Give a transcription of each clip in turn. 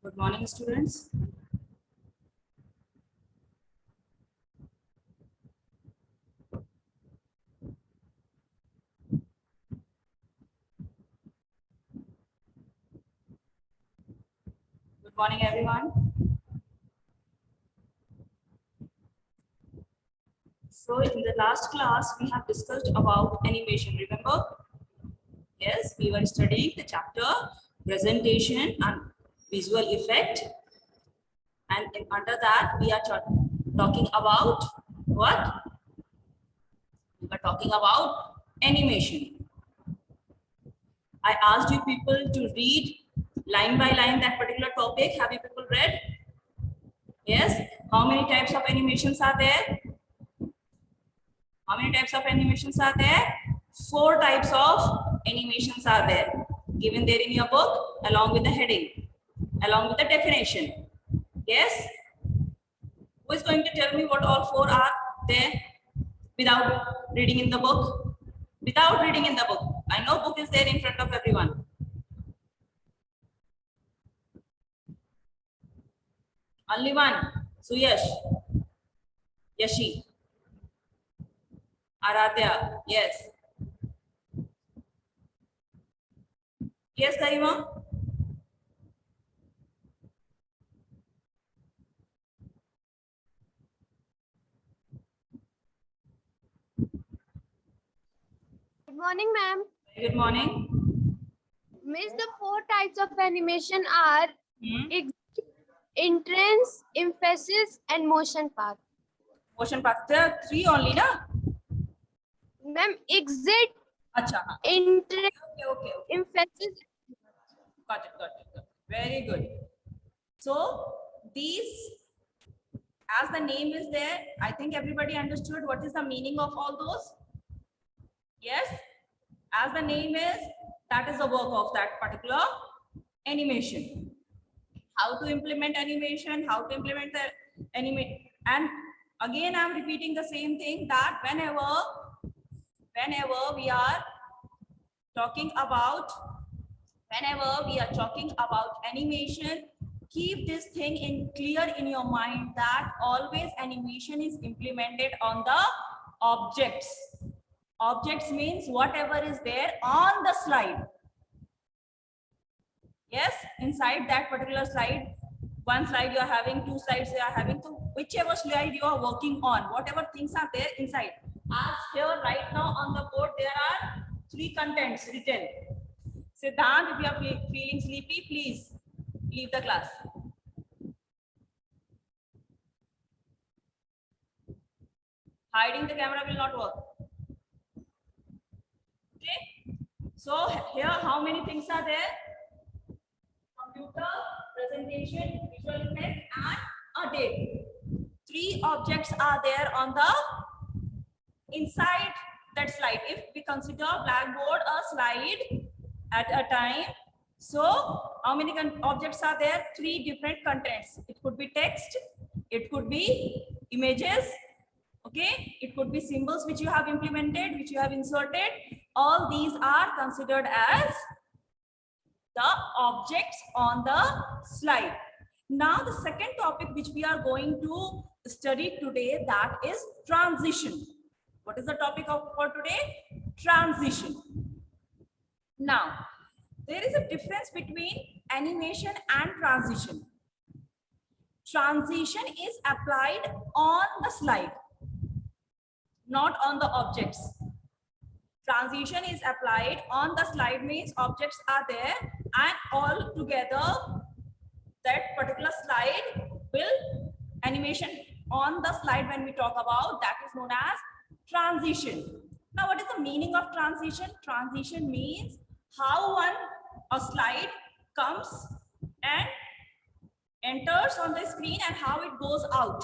Good morning, students. Good morning, everyone. So in the last class, we have discussed about animation, remember? Yes, we were studying the chapter presentation and visual effect. And under that, we are talking about what? We were talking about animation. I asked you people to read line by line that particular topic. Have you people read? Yes. How many types of animations are there? How many types of animations are there? 4 types of animations are there. Given there in your book, along with the heading, along with the definition. Yes? Who is going to tell me what all 4 are there without reading in the book? Without reading in the book. I know book is there in front of everyone. Only one. Suyash. Yashi. Aradhya. Yes. Yes, Karima. Good morning, ma'am. Good morning. Miss, the 4 types of animation are entrance, emphasis, and motion path. Motion path. There are 3 only, na? Ma'am, exit, Acha. entrance, Okay. emphasis. Got it. Very good. So these, as the name is there, I think everybody understood what is the meaning of all those. Yes, as the name is, that is the work of that particular animation. How to implement animation, how to implement the animation. And again, I'm repeating the same thing, that whenever we are talking about animation, keep this thing in clear in your mind, that always animation is implemented on the objects. Objects means whatever is there on the slide. Yes, inside that particular slide, one slide you are having, 2 slides you are having, so whichever slide you are working on, whatever things are there inside. As here right now on the board, there are 3 contents written. Siddhant, if you are feeling sleepy, please leave the class. Hiding the camera will not work. Okay. So here, how many things are there? Computer, presentation, visual effect, and a date. 3 objects are there on the inside that slide. If we consider Blackboard a slide at a time, so how many objects are there? 3 different contents. It could be text, it could be images, okay, it could be symbols which you have implemented, which you have inserted. All these are considered as the objects on the slide. Now the second topic which we are going to study today, that is transition. What is the topic for today? Transition. Now, there is a difference between animation and transition. Transition is applied on the slide, not on the objects. Transition is applied on the slide means objects are there and all together that particular slide will, animation on the slide when we talk about, that is known as transition. Now what is the meaning of transition? Transition means how a slide comes and enters on the screen and how it goes out.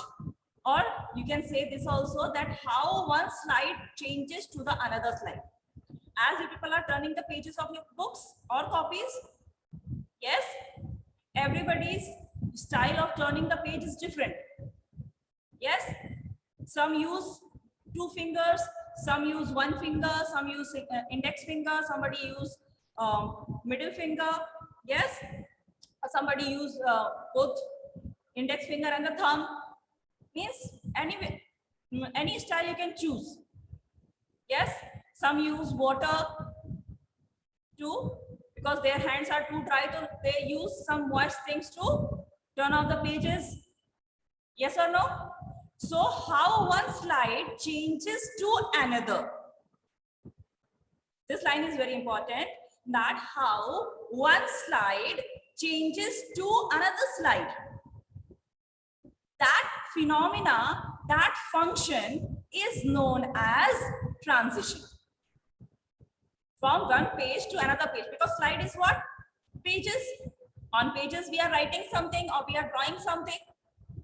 Or you can say this also, that how one slide changes to the another slide. As you people are turning the pages of your books or copies, yes, everybody's style of turning the page is different. Yes, some use 2 fingers, some use 1 finger, some use index finger, somebody use middle finger. Yes, somebody use both index finger and the thumb. Means anyway, any style you can choose. Yes, some use water too, because their hands are too dry, so they use some moist things to turn off the pages. Yes or no? So how one slide changes to another. This line is very important, that how one slide changes to another slide. That phenomena, that function is known as transition. From one page to another page, because slide is what? Pages. On pages we are writing something or we are drawing something.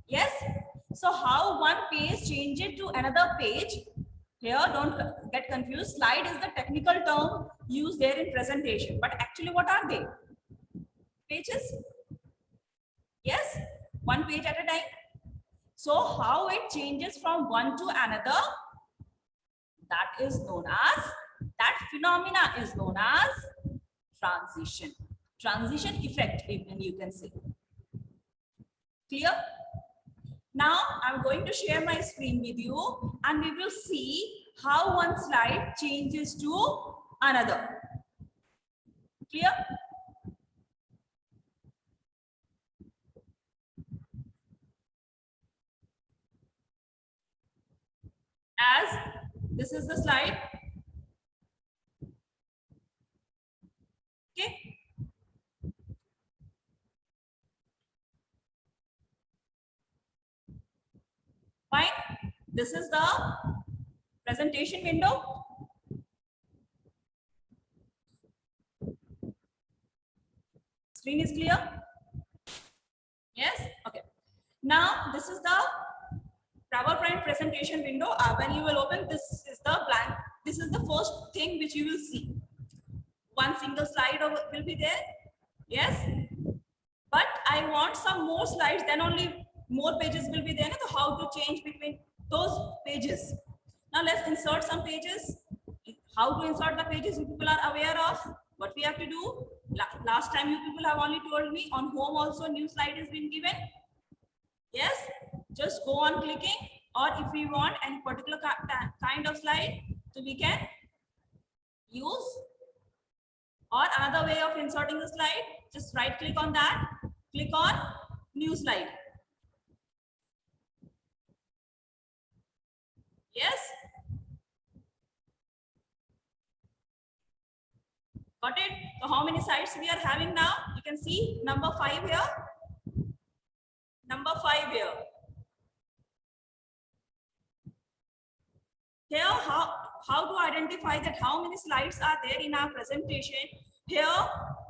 Yes. So how one page changes to another page? Here, don't get confused. Slide is the technical term used there in presentation, but actually what are they? Pages. Yes, one page at a time. So how it changes from one to another, that is known as, that phenomena is known as transition. Transition effect, even you can say. Clear? Now I'm going to share my screen with you and we will see how one slide changes to another. Clear? As this is the slide. Okay. Fine. This is the presentation window. Screen is clear? Yes. Okay. Now this is the PowerPoint presentation window. When you will open, this is the blank. This is the first thing which you will see. One single slide will be there. Yes. But I want some more slides, then only more pages will be there. So how to change between those pages. Now let's insert some pages. How to insert the pages, you people are aware of what we have to do. Last time you people have only told me on home also new slide has been given. Yes, just go on clicking, or if we want any particular kind of slide, so we can use, or another way of inserting the slide, just right click on that, click on new slide. Yes. Got it? So how many sides we are having now? You can see number 5 here. Number 5 here. Here, how to identify that how many slides are there in our presentation? Here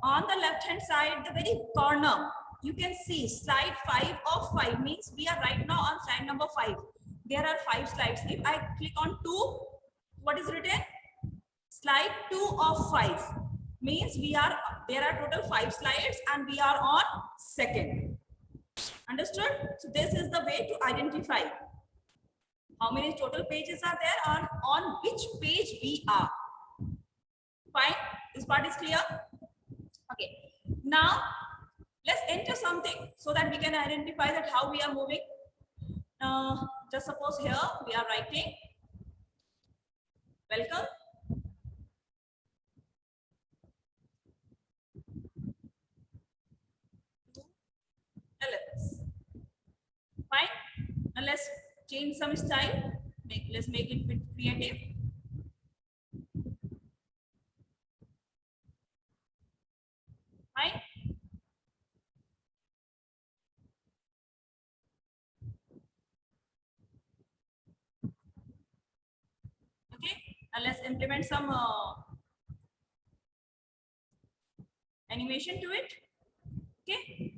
on the left hand side, the very corner, you can see slide 5 of 5 means we are right now on slide number 5. There are 5 slides. If I click on 2, what is written? Slide 2 of 5 means there are total 5 slides and we are on second. Understood? So this is the way to identify how many total pages are there, on which page we are. Fine? This part is clear? Okay. Now let's enter something so that we can identify that how we are moving. Just suppose here we are writing welcome. LFS. Fine. Now let's change some style. Let's make it a bit creative. Fine. Okay. Now let's implement some animation to it. Okay.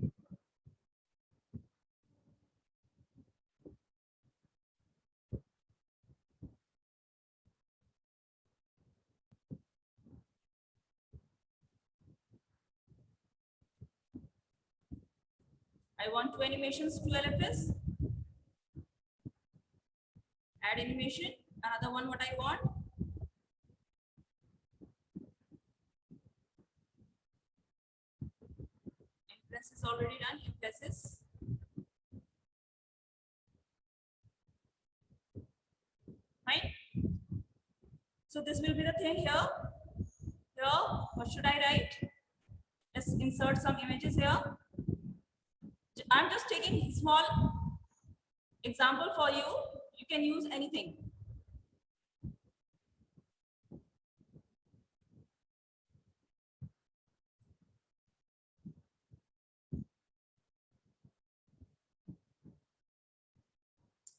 I want 2 animations to LFS. Add animation. Another one what I want. Minus is already done. Here plus is. Fine. So this will be the thing here. Here, what should I write? Let's insert some images here. I'm just taking small example for you. You can use anything.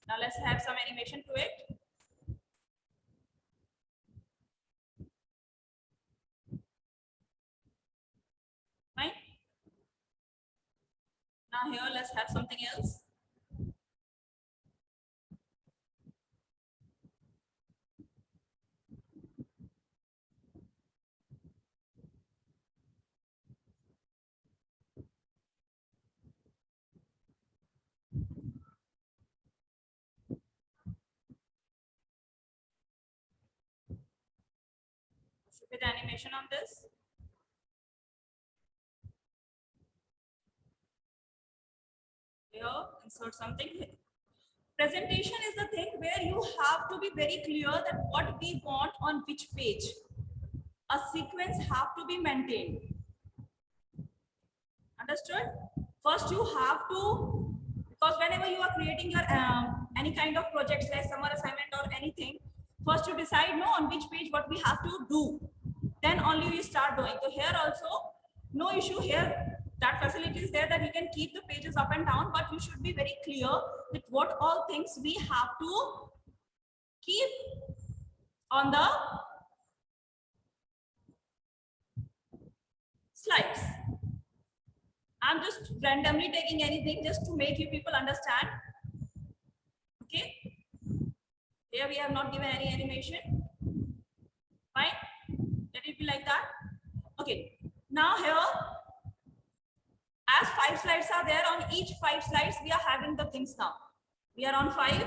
Now let's have some animation to it. Fine. Now here let's have something else. Should be the animation on this. Here, insert something. Presentation is the thing where you have to be very clear that what we want on which page. A sequence have to be maintained. Understood? First you have to, because whenever you are creating your any kind of projects like summer assignment or anything, first you decide no on which page what we have to do. Then only you start doing. So here also, no issue here. That facility is there that you can keep the pages up and down, but you should be very clear that what all things we have to keep on the slides. I'm just randomly taking anything just to make you people understand. Okay. Here we have not given any animation. Fine. Let it be like that. Okay. Now here, as 5 slides are there, on each 5 slides we are having the things now. We are on 5.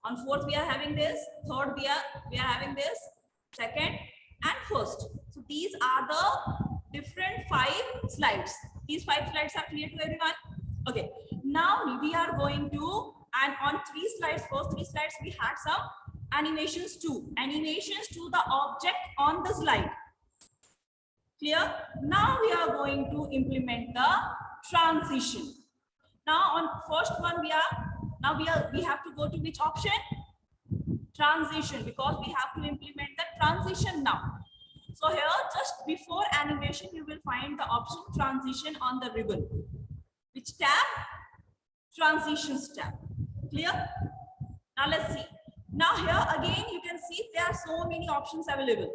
On 4th we are having this. 3rd we are having this. 2nd and 1st. So these are the different 5 slides. These 5 slides are clear to everyone. Okay. Now we are going to, and on 3 slides, first 3 slides we had some animations too. Animations to the object on the slide. Clear? Now we are going to implement the transition. Now on first one we have to go to which option? Transition, because we have to implement the transition now. So here just before animation you will find the option transition on the ribbon. Which tab? Transitions tab. Clear? Now let's see. Now here again you can see there are so many options available.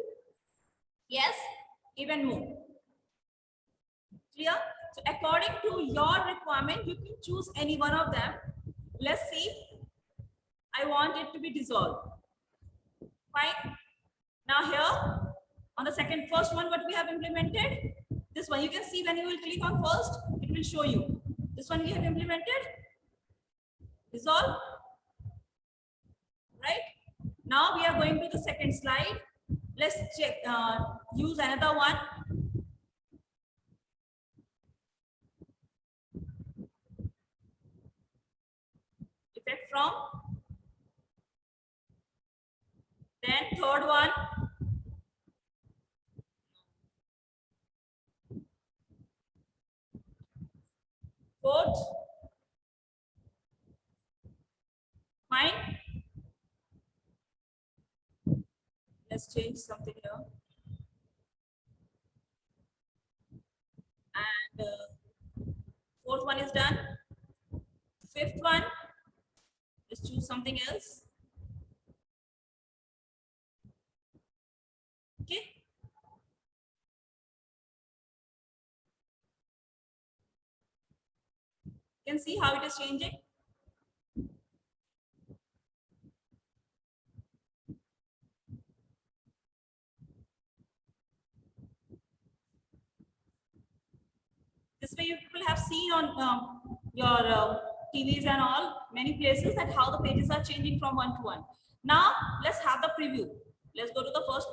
Yes, even more. Clear? So according to your requirement, you can choose any one of them. Let's see. I want it to be dissolved. Fine. Now here, on the first one, what we have implemented? This one, you can see when you will click on first, it will show you. This one we have implemented. Dissolve. Right? Now we are going to the second slide. Let's check, use another one. Effect from. Then 3rd one. 4th. Fine. Let's change something here. And 4th one is done. 5th one. Let's choose something else. Okay. You can see how it is changing. This way you people have seen on your TVs and all, many places, that how the pages are changing from one to one. Now let's have the preview. Let's go to the first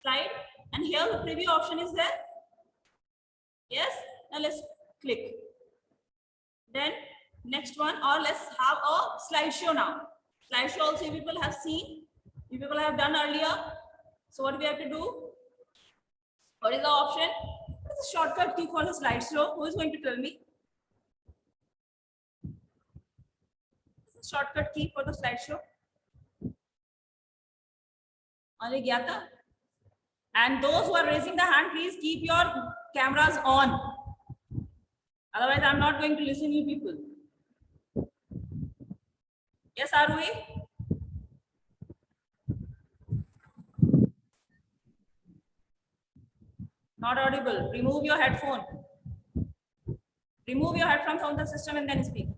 slide, and here the preview option is there. Yes. Now let's click. Then next one, or let's have a slideshow now. Slideshow also you people have seen, you people have done earlier. So what we have to do? What is the option? What is the shortcut key for the slideshow? Who is going to tell me? What is the shortcut key for the slideshow? Only Gyata? And those who are raising the hand, please keep your cameras on. Otherwise, I'm not going to listen to you people. Yes, are we? Not audible. Remove your headphone. Remove your headphone from the system and then speak.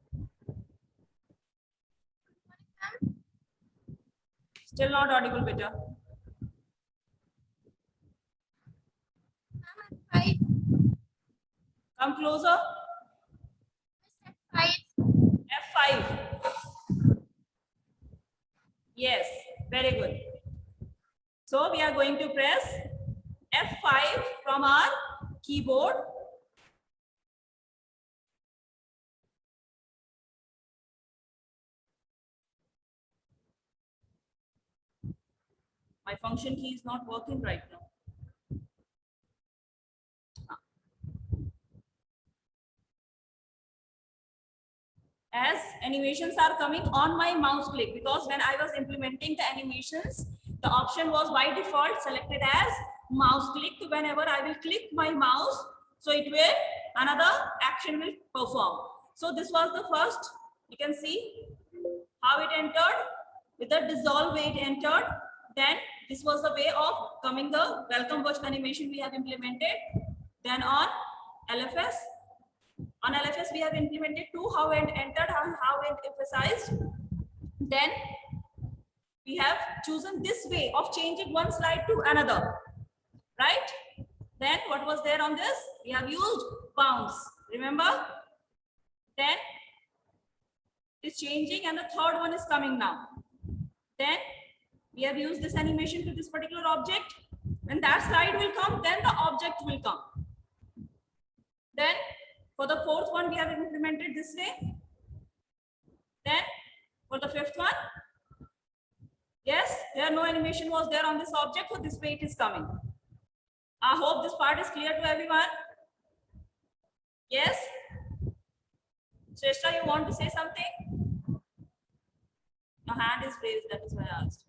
Still not audible, beta. Come closer. F5. Yes, very good. So we are going to press F5 from our keyboard. My function key is not working right now. As animations are coming on my mouse click, because when I was implementing the animations, the option was by default selected as mouse click. Whenever I will click my mouse, so it will, another action will perform. So this was the first, you can see how it entered with the dissolve way it entered. Then this was the way of coming the welcome watch animation we have implemented. Then on LFS, we have implemented two, how it entered, how it emphasized. Then we have chosen this way of changing one slide to another, right? Then what was there on this? We have used bounce, remember? Then it's changing and the third one is coming now. Then we have used this animation to this particular object. When that slide will come, then the object will come. Then for the fourth one, we have implemented this way. Then for the fifth one, yes, there no animation was there on this object, so this way it is coming. I hope this part is clear to everyone. Yes? Shrestha, you want to say something? Your hand is raised, that is why I asked.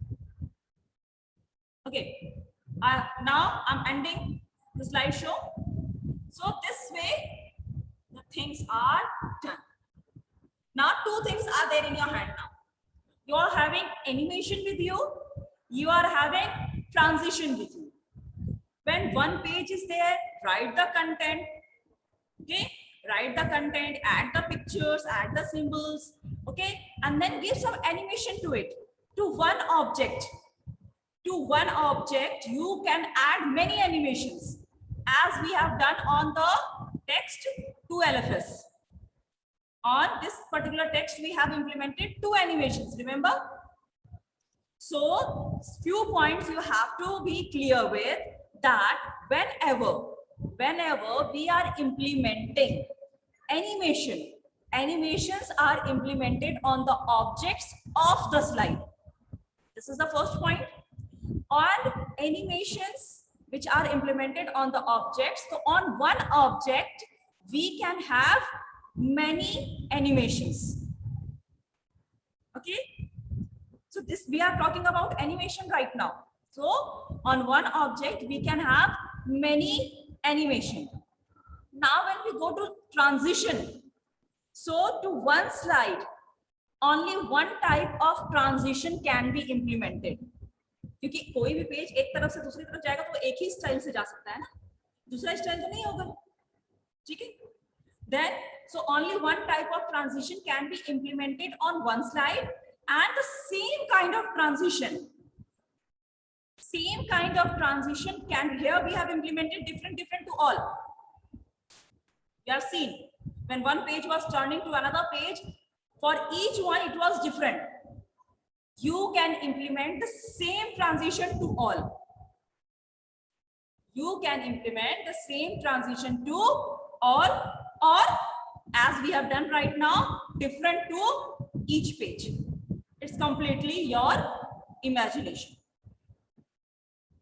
Okay, now I'm ending the slideshow. So this way, the things are done. Now two things are there in your hand now. You are having animation with you. You are having transition with you. When one page is there, write the content. Okay, write the content, add the pictures, add the symbols. Okay, and then give some animation to it. To one object. To one object, you can add many animations, as we have done on the text to LFS. On this particular text, we have implemented two animations, remember? So, few points you have to be clear with, that whenever we are implementing animation, animations are implemented on the objects of the slide. This is the first point. On animations which are implemented on the objects, so on one object, we can have many animations. Okay, so this we are talking about animation right now. So on one object we can have many animation. Now when we go to transition, so to one slide only one type of transition can be implemented. क्योंकि कोई भी page एक तरफ से दूसरी तरफ जाएगा तो एक ही स्टाइल से जा सकता है ना, दूसरा स्टाइल तो नहीं होगा, ठीक है? Then so only one type of transition can be implemented on one slide, and the same kind of transition can, here we have implemented different to all. You have seen when one page was turning to another page, for each one it was different. You can implement the same transition to all. You can implement the same transition to all or as we have done right now, different to each page. It's completely your imagination.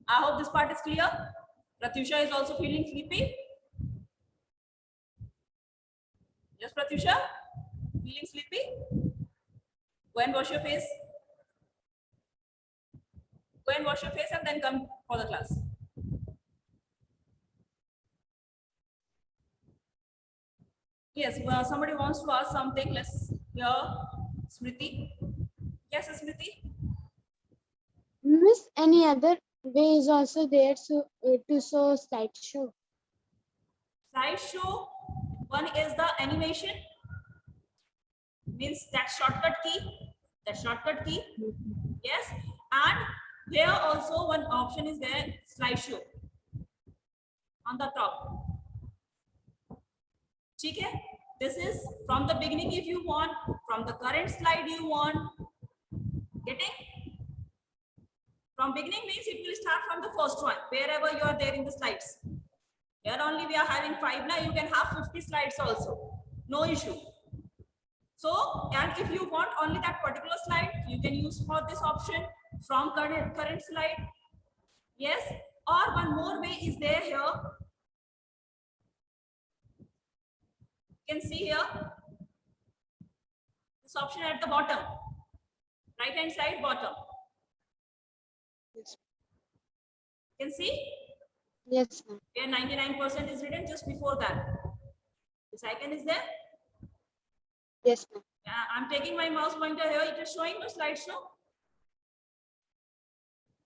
I hope this part is clear. Pratyusha is also feeling sleepy. Yes, Pratyusha? Feeling sleepy? Go and wash your face. Go and wash your face and then come for the class. Yes, well, somebody wants to ask something. Let's hear Smriti. Yes, Smriti. Miss, any other way is also there to show slideshow? Slideshow. One is the animation. Means that shortcut key. That shortcut key. Yes. And here also one option is there, slideshow on the top. Okay? This is from the beginning if you want, from the current slide you want. Getting? From beginning means it will start from the first one, wherever you are there in the slides. Here only we are having 5 now, you can have 50 slides also. No issue. So, and if you want only that particular slide, you can use for this option from current slide. Yes. Or one more way is there here. You can see here this option at the bottom, right hand side bottom. Yes. You can see? Yes, ma'am. Where 99% is written just before that. This icon is there? Yes, ma'am. I'm taking my mouse pointer here. It is showing the slideshow.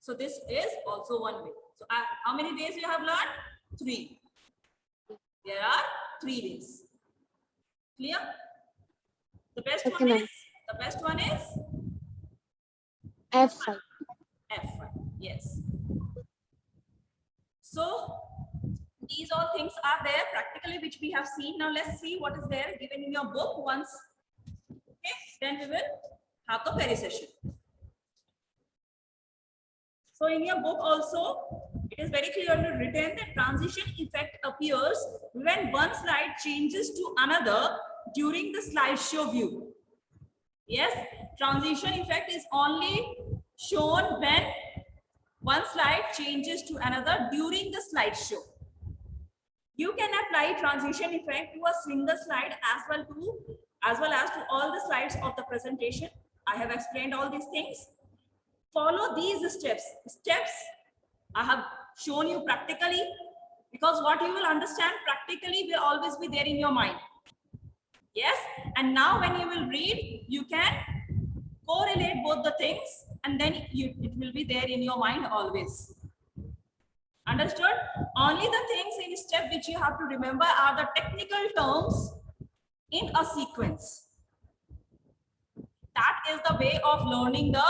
So this is also one way. So how many ways you have learned? 3. There are 3 ways. Clear? The best Okay, one ma'am. is F5. F1. Yes. So these all things are there practically which we have seen. Now let's see what is there given in your book once. Okay, then we will have the Perry session. So in your book also, it is very clearly written that transition effect appears when one slide changes to another during the slideshow view. Yes, transition effect is only shown when one slide changes to another during the slideshow. You can apply transition effect to a single slide as well as to all the slides of the presentation. I have explained all these things. Follow these steps. Steps I have shown you practically, because what you will understand practically will always be there in your mind. Yes, and now when you will read, you can correlate both the things and then it will be there in your mind always. Understood? Only the things in step which you have to remember are the technical terms in a sequence. That is the way of learning the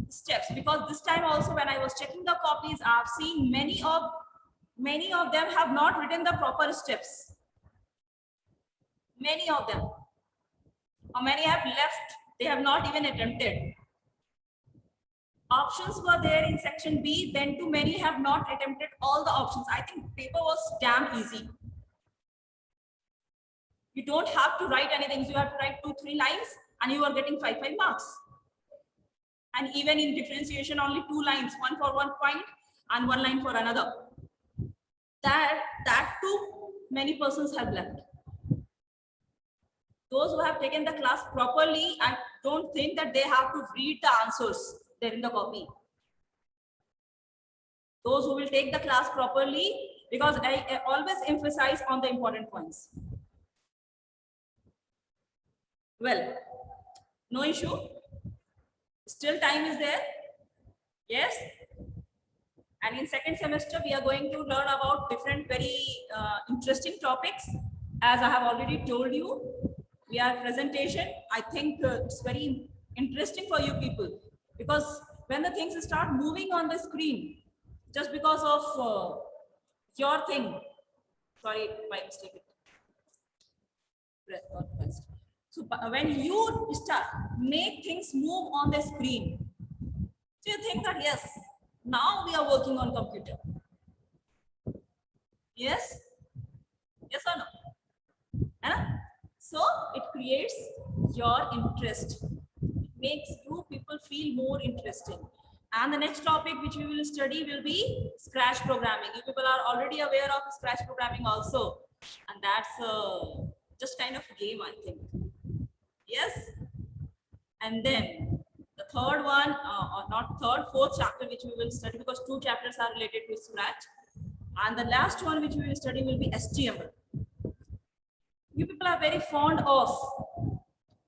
steps, because this time also when I was checking the copies, I've seen many of them have not written the proper steps. Many of them, or many have left, they have not even attempted. Options were there in section B, then too many have not attempted all the options. I think paper was damn easy. You don't have to write anything. So you have to write 2-3 lines and you are getting 5 marks. And even in differentiation, only 2 lines, one for 1 point and 1 line for another. That too many persons have left. Those who have taken the class properly, I don't think that they have to read the answers there in the copy. Those who will take the class properly, because I always emphasize on the important points. Well, no issue. Still time is there. Yes. And in second semester, we are going to learn about different very interesting topics. As I have already told you, we are presentation. I think it's very interesting for you people, because when the things start moving on the screen, just because of your thing, sorry, my mistake. So when you start make things move on the screen, do you think that yes, now we are working on computer? Yes? Yes or no? So it creates your interest. It makes you people feel more interesting. And the next topic which we will study will be Scratch programming. You people are already aware of Scratch programming also. And that's just kind of a game, I think. Yes. And then the third one, or not third, fourth chapter which we will study, because 2 chapters are related to Scratch. And the last one which we will study will be HTML. You people are very fond of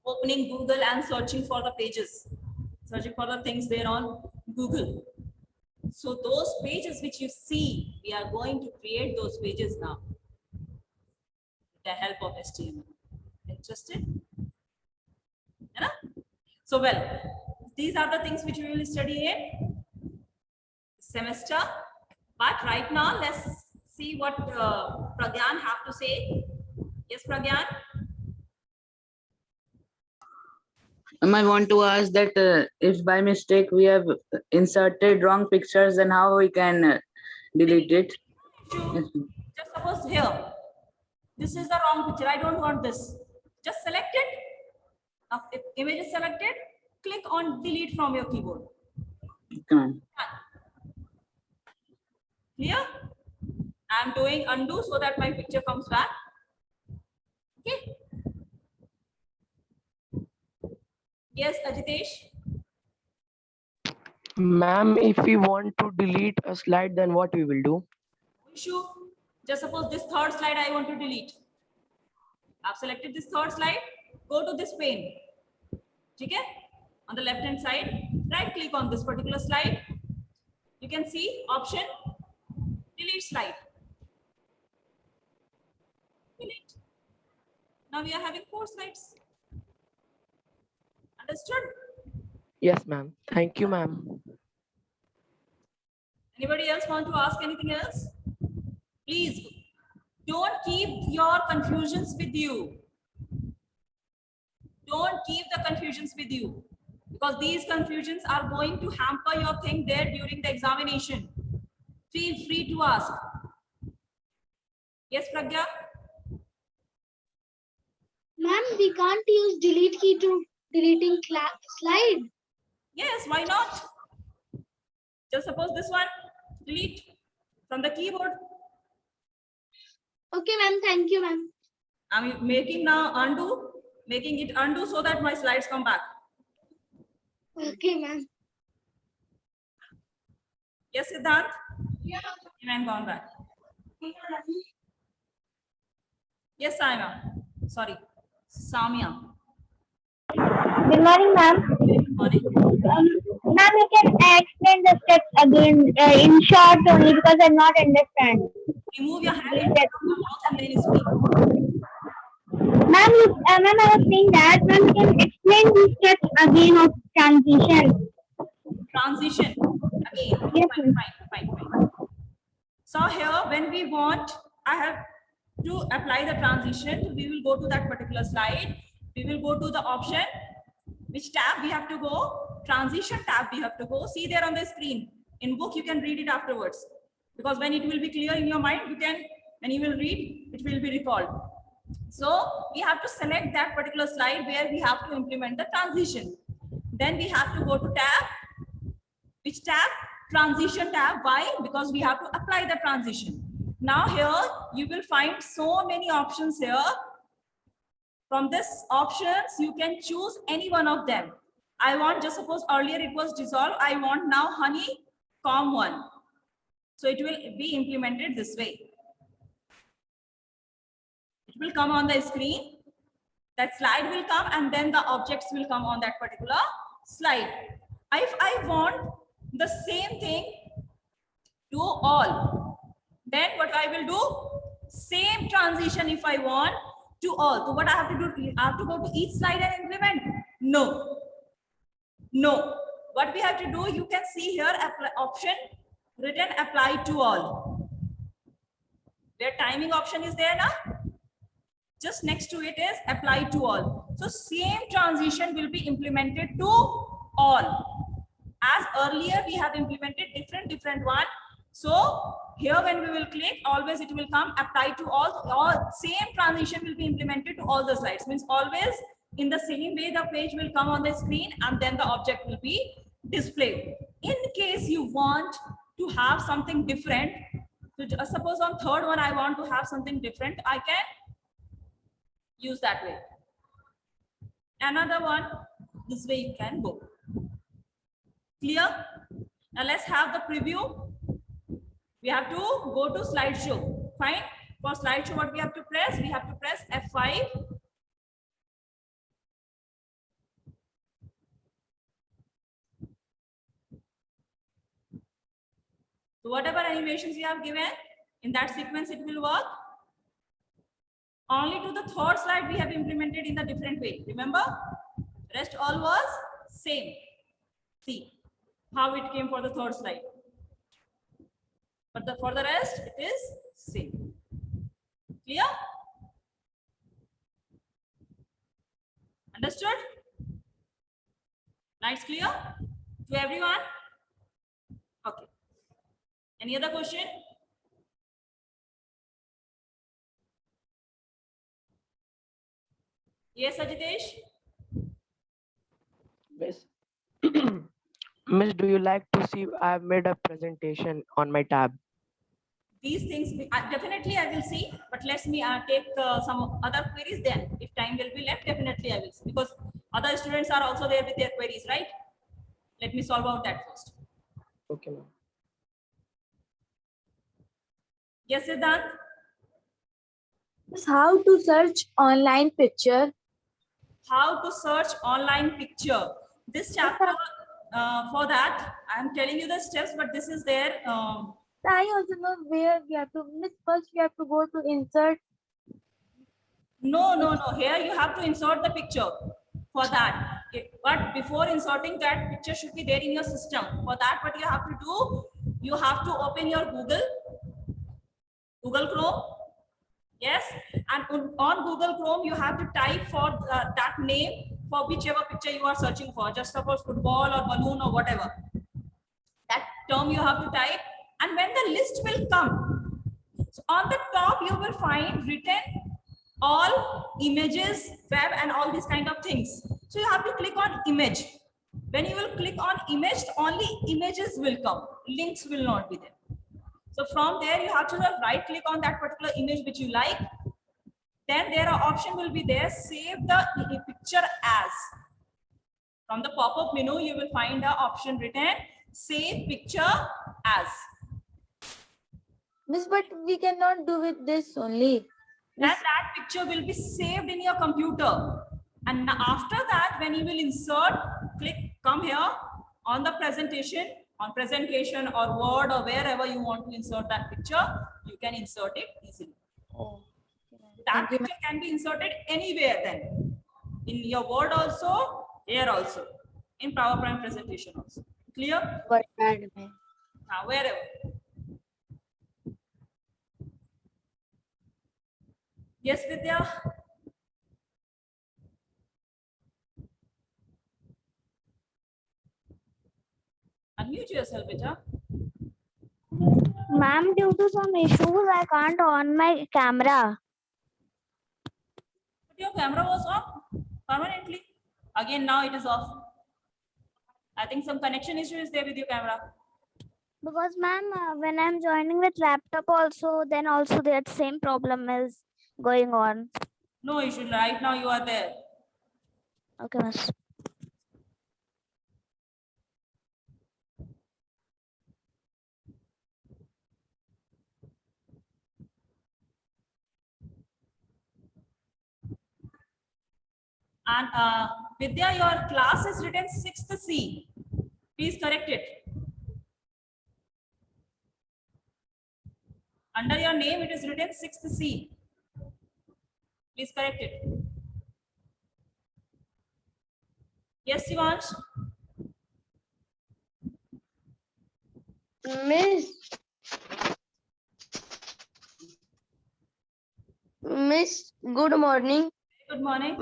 opening Google and searching for the pages, searching for the things there on Google. So those pages which you see, we are going to create those pages now with the help of HTML. Interested? Yeah? So well, these are the things which we will study in semester. But right now, let's see what Pragyan have to say. Yes, Pragyan? I want to ask that if by mistake we have inserted wrong pictures, then how we can delete it? Just suppose here, this is the wrong picture. I don't want this. Just select it. Now, if image is selected, click on delete from your keyboard. Come on. Clear? I'm doing undo so that my picture comes back. Okay. Yes, Ajitesh. Ma'am, if we want to delete a slide, then what we will do? Issue. Just suppose this third slide I want to delete. I've selected this third slide. Go to this pane. Okay? On the left hand side, right click on this particular slide. You can see option delete slide. Delete. Now we are having 4 slides. Understood? Yes, ma'am. Thank you, ma'am. Anybody else want to ask anything else? Please don't keep your confusions with you. Don't keep the confusions with you, because these confusions are going to hamper your thing there during the examination. Feel free to ask. Yes, Pragya? Ma'am, we can't use delete key to deleting slide. Yes, why not? Just suppose this one, delete from the keyboard. Okay, ma'am. Thank you, ma'am. I'm making now undo, making it undo so that my slides come back. Okay, ma'am. Yes, Siddhant? Yeah. And I'm gone back. Yes, Saima. Sorry, Samia. Good morning, ma'am. Good morning. Ma'am, you can explain the steps again in short only because I'm not understand. Remove your hand into your mouth and then speak. Ma'am, ma'am, I was saying that ma'am, you can explain the steps again of transition. Transition. Again. Yes, Fine, fine. So here, when we want, I have to apply the transition. We will go to that particular slide. We will go to the option. Which tab we have to go? Transition tab we have to go. See there on the screen. In book, you can read it afterwards. Because when it will be clear in your mind, you can, when you will read, it will be recalled. So we have to select that particular slide where we have to implement the transition. Then we have to go to tab. Which tab? Transition tab. Why? Because we have to apply the transition. Now here you will find so many options here. From this options, you can choose any one of them. I want, just suppose earlier it was dissolve. I want now honeycomb one. So it will be implemented this way. It will come on the screen. That slide will come and then the objects will come on that particular slide. If I want the same thing to all, then what I will do? Same transition if I want to all. So what I have to do? I have to go to each slide and implement? No. No. What we have to do, you can see here option written apply to all. Where timing option is there now? Just next to it is apply to all. So same transition will be implemented to all. As earlier we have implemented different one. So here when we will click, always it will come apply to all same transition will be implemented to all the slides. Means always in the same way the page will come on the screen and then the object will be displayed. In case you want to have something different, so suppose on third one I want to have something different, I can use that way. Another one, this way you can go. Clear? Now let's have the preview. We have to go to slideshow. Fine. For slideshow, what we have to press? We have to press F5. So whatever animations you have given, in that sequence it will work. Only to the third slide we have implemented in a different way. Remember? Rest all was same. See how it came for the third slide. But for the rest, it is same. Clear? Understood? Now it's clear to everyone? Okay. Any other question? Yes, Ajitesh? Miss, Miss, do you like to see I have made a presentation on my tab? These things, definitely I will see, but let me take some other queries then. If time will be left, definitely I will see, because other students are also there with their queries, right? Let me solve out that first. Okay, ma'am. Yes, Siddhant? How to search online picture? How to search online picture. This chapter, for that, I am telling you the steps, but this is there. I also know where we have to. First, we have to go to insert. No. Here you have to insert the picture for that. Okay. But before inserting that, picture should be there in your system. For that, what you have to do, you have to open your Google Chrome. Yes, and on Google Chrome, you have to type for that name for whichever picture you are searching for. Just suppose football or balloon or whatever. That term you have to type, and when the list will come, so on the top you will find written all images, web, and all these kind of things. So you have to click on image. When you will click on image, only images will come. Links will not be there. So from there, you have to right click on that particular image which you like. Then there are option will be there, save the picture as. From the pop-up menu, you will find the option written, save picture as. Miss, but we cannot do with this only. Then that picture will be saved in your computer. And after that, when you will insert, come here on the presentation, on presentation or Word or wherever you want to insert that picture, you can insert it easily. Oh, That picture can be inserted anywhere then. In your Word also, here also, in PowerPoint presentation also. Clear? Now, wherever. Yes, Vidya? Unmute yourself, beta. Ma'am, due to some issues, I can't on my camera. But your camera was off permanently. Again, now it is off. I think some connection issue is there with your camera. Because ma'am, when I'm joining with laptop also, then also that same problem is going on. No issue. Right now you are there. Okay, miss. And Vidya, your class is written 6th C. Please correct it. Under your name, it is written 6th C. Please correct it. Yes, Shivansh? Miss, good morning. Good morning.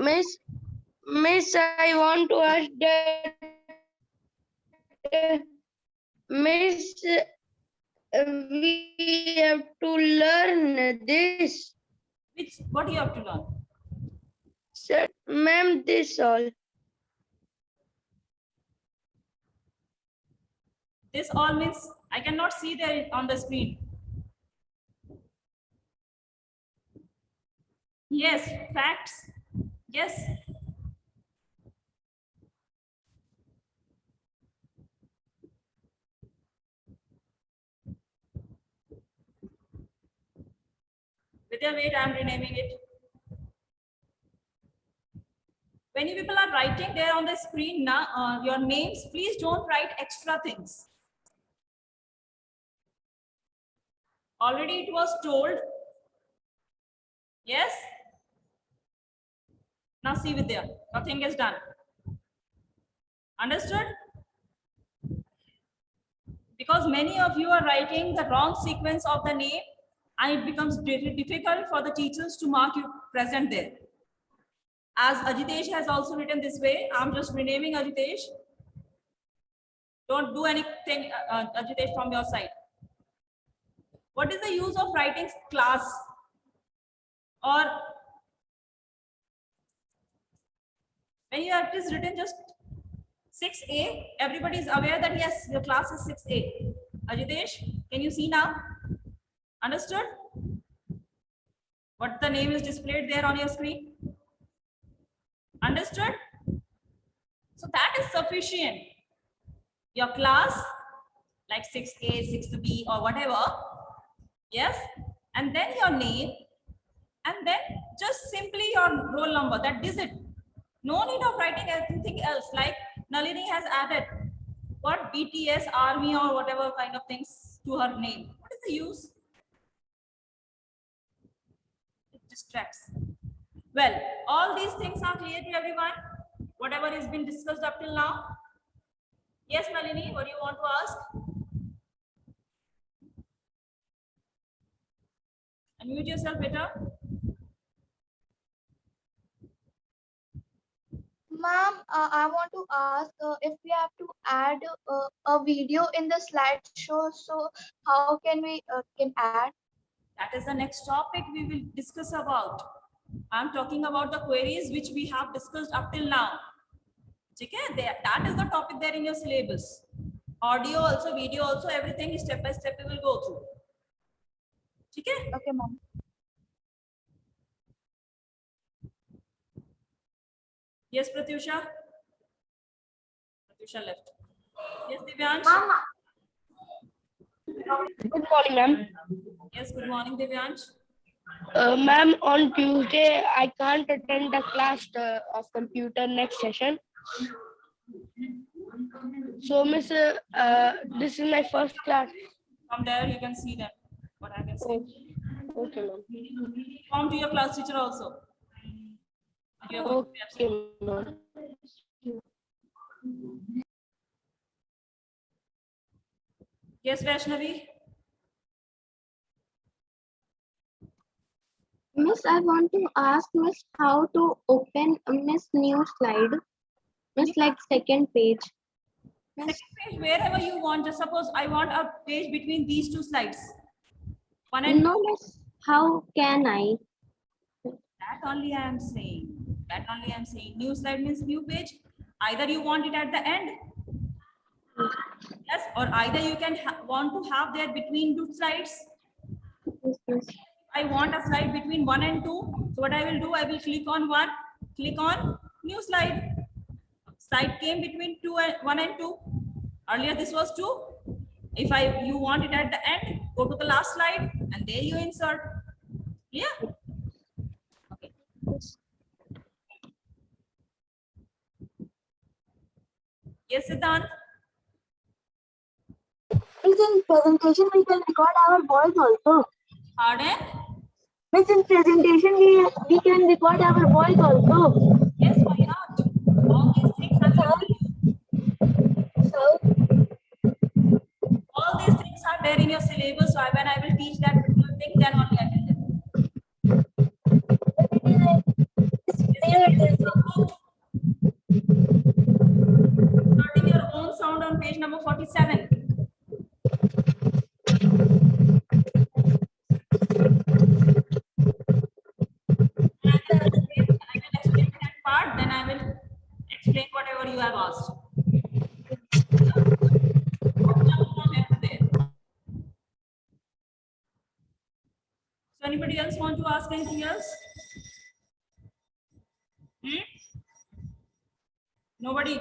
Miss, I want to ask that, Miss, We have to learn this. What do you have to learn? Sir, ma'am, this all. This all means I cannot see there on the screen. Yes, facts. Yes. Vidya, wait, I'm renaming it. When you people are writing there on the screen now, your names, please don't write extra things. Already it was told. Yes. Now see Vidya, nothing is done. Understood? Because many of you are writing the wrong sequence of the name and it becomes difficult for the teachers to mark you present there. As Ajitesh has also written this way, I'm just renaming Ajitesh. Don't do anything, Ajitesh, from your side. What is the use of writing class? Or when you have this written just 6A, everybody is aware that yes, your class is 6A. Ajitesh, can you see now? Understood? What the name is displayed there on your screen? Understood? So that is sufficient. Your class, like 6A, 6B or whatever. Yes. And then your name. And then just simply your roll number, that is it. No need of writing anything else. Like Nalini has added what BTS, army or whatever kind of things to her name. What is the use? It distracts. Well, all these things are clear to everyone. Whatever has been discussed up till now. Yes, Nalini, what do you want to ask? Unmute yourself better. Ma'am, I want to ask if we have to add a video in the slideshow, so how can we can add? That is the next topic we will discuss about. I'm talking about the queries which we have discussed up till now. Okay, that is the topic there in your syllabus. Audio also, video also, everything step by step we will go through. Okay? Okay, ma'am. Yes, Pratyusha. Pratyusha left. Yes, Divyansh. Good morning, ma'am. Yes, good morning, Divyansh. Ma'am, on Tuesday, I can't attend the class of computer next session. So, Miss, this is my first class. From there you can see them. What I can say. Okay, ma'am. Inform to your class teacher also. You are going to be absent. Okay, ma'am. Yes, Vaishnavi. Miss, I want to ask Miss how to open Miss new slide. Miss, like second page. Miss, Second page, wherever you want. Just suppose I want a page between these two slides. One and no, Miss, how can I? that only I am saying. That only I am saying. New slide means new page. Either you want it at the end. Yes, or either you can want to have there between two slides. Yes, yes. I want a slide between 1 and 2. So what I will do, I will click on 1, click on new slide. Slide came between 1 and 2. Earlier this was 2. If you want it at the end, go to the last slide and there you insert. Yeah. Okay. Yes, Siddhant. Miss, in presentation we can record our voice also. Pardon? Miss, in presentation we can record our voice also. Yes, why not? All these things are all these things are there in your syllabus. So when I will teach that particular thing, then only I can Starting your own sound on page number 47. explain that part, then I will explain whatever you have asked. From here to there. So anybody else want to ask anything else? Nobody?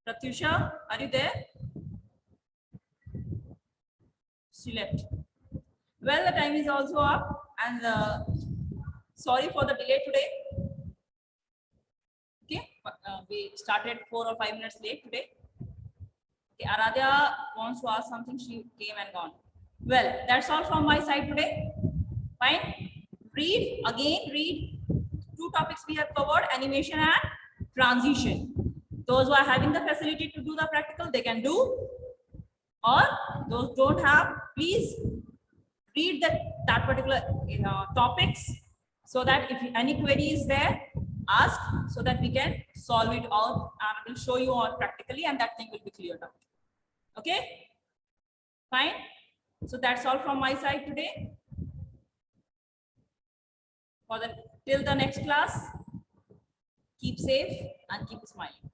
Pratyusha, are you there? She left. Well, the time is also up, and sorry for the delay today. Okay, we started 4 or 5 minutes late today. Okay, Aradhya wants to ask something. She came and gone. Well, that's all from my side today. Fine. Read again. Read 2 topics we have covered: animation and transition. Those who are having the facility to do the practical, they can do. Or those don't have, please read that particular topics, so that if any query is there, ask, so that we can solve it out, and I will show you all practically, and that thing will be cleared out. Okay, fine. So that's all from my side today. Till the next class, keep safe and keep smiling.